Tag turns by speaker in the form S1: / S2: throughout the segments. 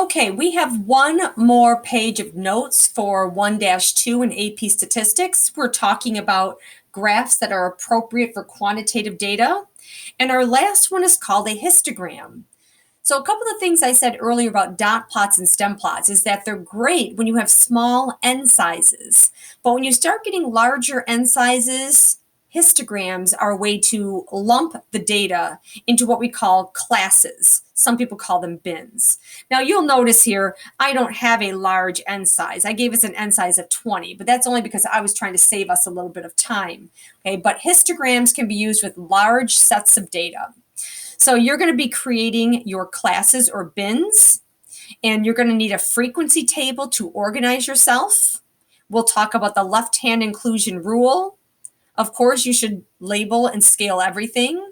S1: Okay, we have one more page of notes for 1-2 in AP Statistics. We're talking about graphs that are appropriate for quantitative data. And our last one is called a histogram. So a couple of things I said earlier about dot plots and stem plots is that they're great when you have small n sizes. But when you start getting larger n sizes, histograms are a way to lump the data into what we call classes. Some people call them bins. Now you'll notice here, I don't have a large n size. I gave us an n size of 20, but that's only because I was trying to save us a little bit of time. Okay, but histograms can be used with large sets of data. So you're going to be creating your classes or bins, and you're going to need a frequency table to organize yourself. We'll talk about the left-hand inclusion rule. Of course, you should label and scale everything.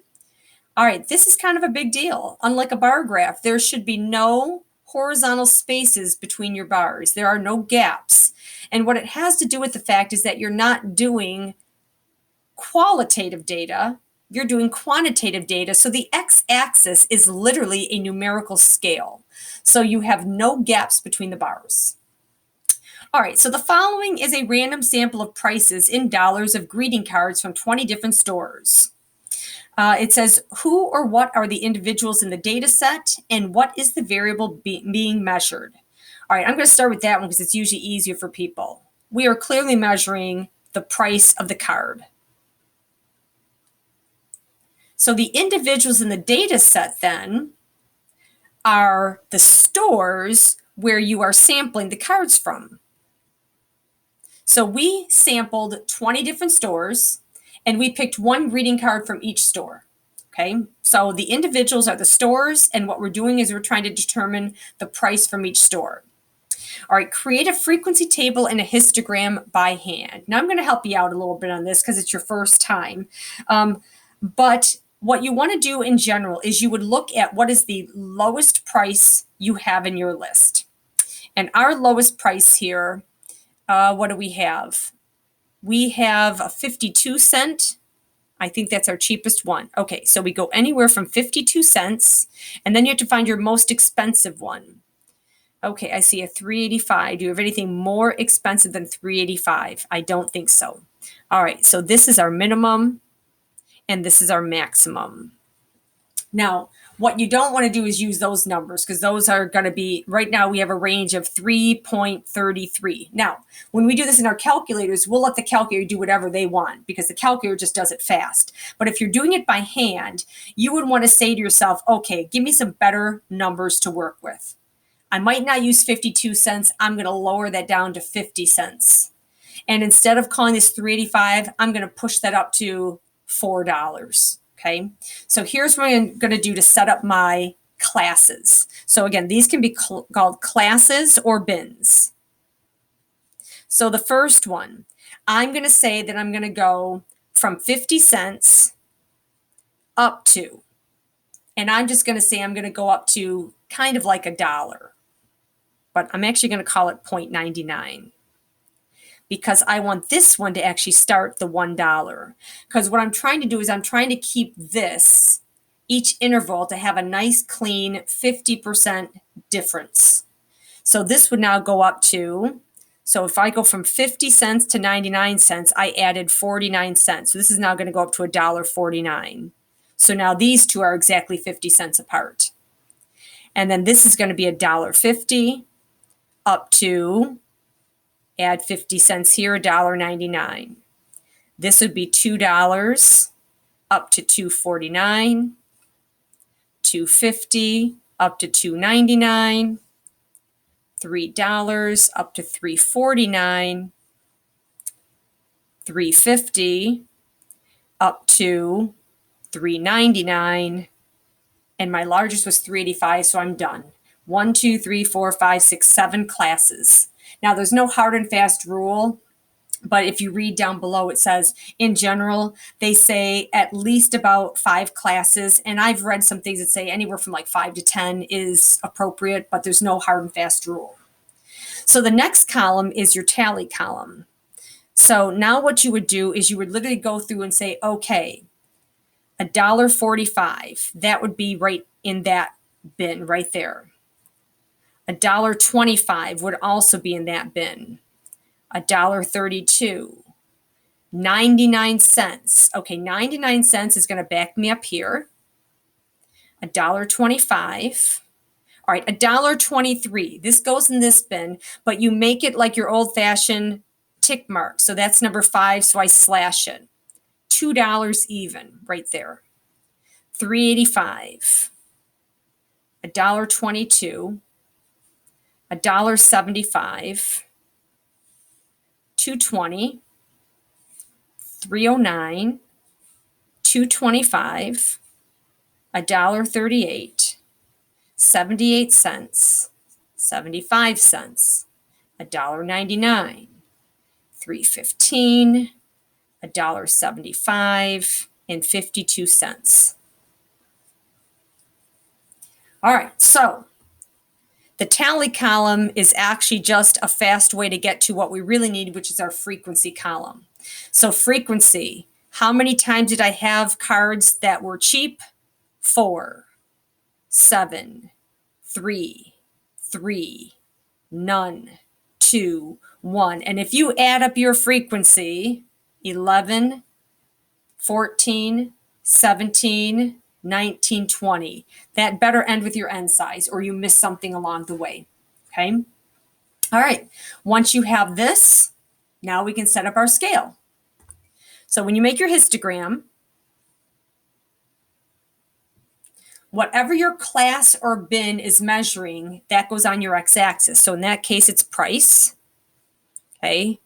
S1: All right, this is kind of a big deal. Unlike a bar graph, there should be no horizontal spaces between your bars. There are no gaps. And what it has to do with the fact is that you're not doing qualitative data, you're doing quantitative data. So the x-axis is literally a numerical scale. So you have no gaps between the bars. All right, so the following is a random sample of prices in dollars of greeting cards from 20 different stores. It says who or what are the individuals in the data set and what is the variable being measured. All right, I'm going to start with that one because it's usually easier for people. We are clearly measuring the price of the card. So the individuals in the data set then are the stores where you are sampling the cards from. So we sampled 20 different stores and we picked one greeting card from each store. Okay, so the individuals are the stores, and what we're doing is we're trying to determine the price from each store. All right, create a frequency table and a histogram by hand. Now I'm going to help you out a little bit on this because it's your first time. But what you want to do in general is you would look at what is the lowest price you have in your list. And our lowest price here, what do we have? We have a 52 cent. I think that's our cheapest one. Okay, so we go anywhere from 52 cents, and then you have to find your most expensive one. Okay, I see a 385. Do you have anything more expensive than 385? I don't think so. All right, so this is our minimum, and this is our maximum. Now, what you don't want to do is use those numbers because those are going to be, right now we have a range of 3.33. Now, when we do this in our calculators, we'll let the calculator do whatever they want because the calculator just does it fast. But if you're doing it by hand, you would want to say to yourself, okay, give me some better numbers to work with. I might not use 52 cents. I'm going to lower that down to 50 cents. And instead of calling this 385, I'm going to push that up to $4. Okay, so here's what I'm going to do to set up my classes. So again, these can be called classes or bins. So the first one, I'm going to say that I'm going to go from 50 cents up to, and I'm just going to say I'm going to go up to kind of like $1, but I'm actually going to call it 0.99. Because I want this one to actually start the $1. Because what I'm trying to do is I'm trying to keep this, each interval, to have a nice clean 50% difference. So this would now go up to, so if I go from 50 cents to 99 cents, I added 49 cents. So this is now going to go up to $1.49. So now these two are exactly 50 cents apart. And then this is going to be $1.50 up to, add 50 cents here, $1.99. This would be $2 up to $2.49, $2.50 up to $2.99, $3 up to $3.49, $3.50 up to $3.99, and my largest was $3.85, so I'm done. 1, 2, 3, 4, 5, 6, 7 classes. Now, there's no hard and fast rule, but if you read down below, it says, in general, they say at least about 5 classes, and I've read some things that say anywhere from like 5 to 10 is appropriate, but there's no hard and fast rule. So the next column is your tally column. So now what you would do is you would literally go through and say, okay, $1.45, that would be right in that bin right there. $1.25 would also be in that bin. $1.32. 99 cents. Okay, 99 cents is going to back me up here. $1.25. All right, $1.23. This goes in this bin, but you make it like your old-fashioned tick mark. So that's number 5, so I slash it. $2 even right there. $3.85. $1.22. $1.75. $2.20. $3.09. $2.25. $1.38. 78 cents, 75 cents, $1.99, $3.15, $1.75, and 52 cents. All right, so the tally column is actually just a fast way to get to what we really need, which is our frequency column. So frequency, how many times did I have cards that were cheap? 4, 7, 3, 3, none, 2, 1. And if you add up your frequency, 11, 14, 17, 19, 20, that better end with your end size or you miss something along the way. Okay? All right. Once you have this, now we can set up our scale. So when you make your histogram, whatever your class or bin is measuring, that goes on your x-axis. So in that case, it's price, okay?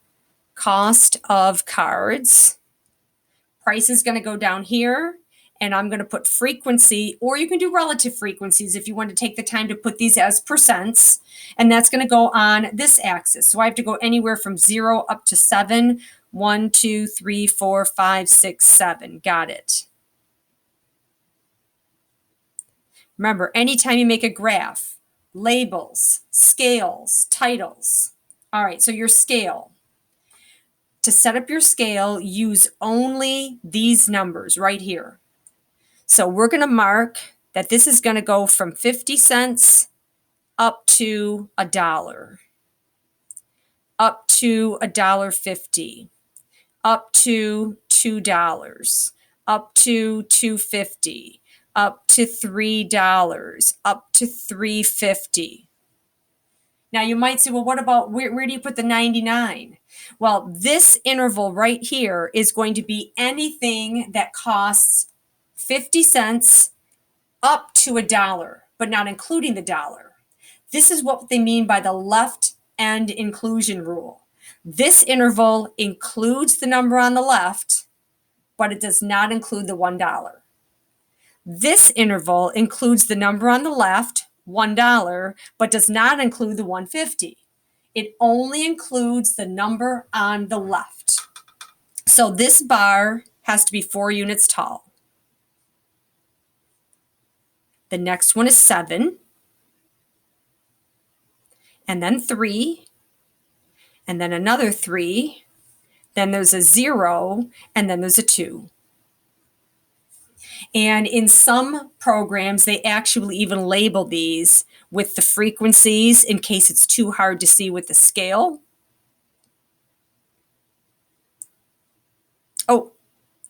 S1: Cost of cards. Price is going to go down here, and I'm going to put frequency, or you can do relative frequencies if you want to take the time to put these as percents, and that's going to go on this axis. So I have to go anywhere from 0 up to 7. 1, 2, 3, 4, 5, 6, 7. Got it. Remember, anytime you make a graph, labels, scales, titles. All right, so your scale. To set up your scale, use only these numbers right here. So we're going to mark that this is going to go from 50 cents up to $1, up to $1.50, up to $2, up to $2.50. Up to $3, up to $3.50. Now you might say, well, what about where do you put the 99? Well, this interval right here is going to be anything that costs 50 cents up to $1, but not including the dollar. This is what they mean by the left end inclusion rule. This interval includes the number on the left, but it does not include the $1. This interval includes the number on the left, $1, but does not include the $1.50. It only includes the number on the left. So this bar has to be 4 units tall. The next one is 7, and then 3, and then another 3, then there's a 0, and then there's a 2. And in some programs, they actually even label these with the frequencies in case it's too hard to see with the scale. Oh,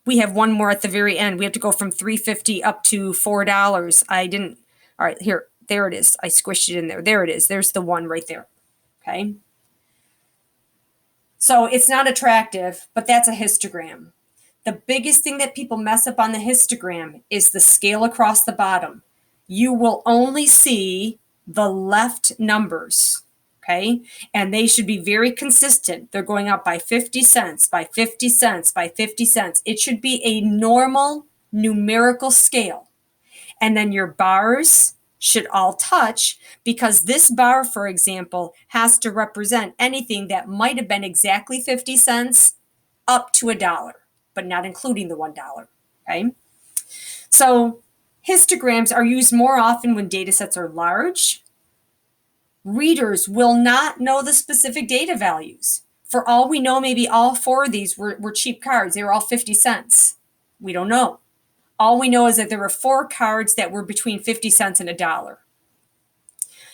S1: we have one more at the very end. We have to go from $3.50 up to $4. All right, here, there it is. I squished it in there. There it is. There's the one right there. Okay. So it's not attractive, but that's a histogram. The biggest thing that people mess up on the histogram is the scale across the bottom. You will only see the left numbers, okay? And they should be very consistent. They're going up by 50 cents, by 50 cents, by 50 cents. It should be a normal numerical scale. And then your bars should all touch because this bar, for example, has to represent anything that might have been exactly 50 cents up to $1. But not including the $1, okay? So histograms are used more often when data sets are large. Readers will not know the specific data values. For all we know, maybe all 4 of these were cheap cards. They were all 50 cents. We don't know. All we know is that there were 4 cards that were between 50 cents and $1.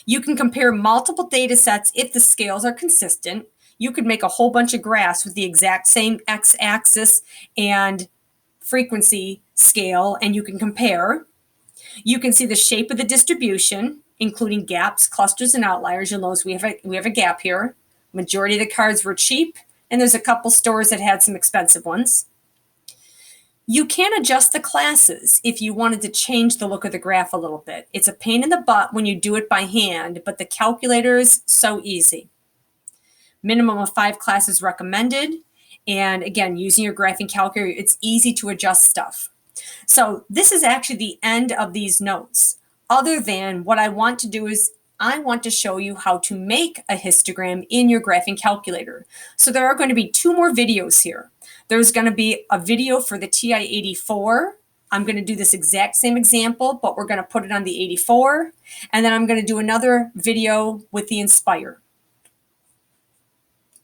S1: You can compare multiple data sets if the scales are consistent. You could make a whole bunch of graphs with the exact same x-axis and frequency scale, and you can compare. You can see the shape of the distribution, including gaps, clusters, and outliers. You'll notice we have a gap here. Majority of the cards were cheap, and there's a couple stores that had some expensive ones. You can adjust the classes if you wanted to change the look of the graph a little bit. It's a pain in the butt when you do it by hand, but the calculator is so easy. Minimum of 5 classes recommended. And again, using your graphing calculator, it's easy to adjust stuff. So this is actually the end of these notes. Other than what I want to do is I want to show you how to make a histogram in your graphing calculator. So there are going to be 2 more videos here. There's going to be a video for the TI-84. I'm going to do this exact same example, but we're going to put it on the 84. And then I'm going to do another video with the Inspire.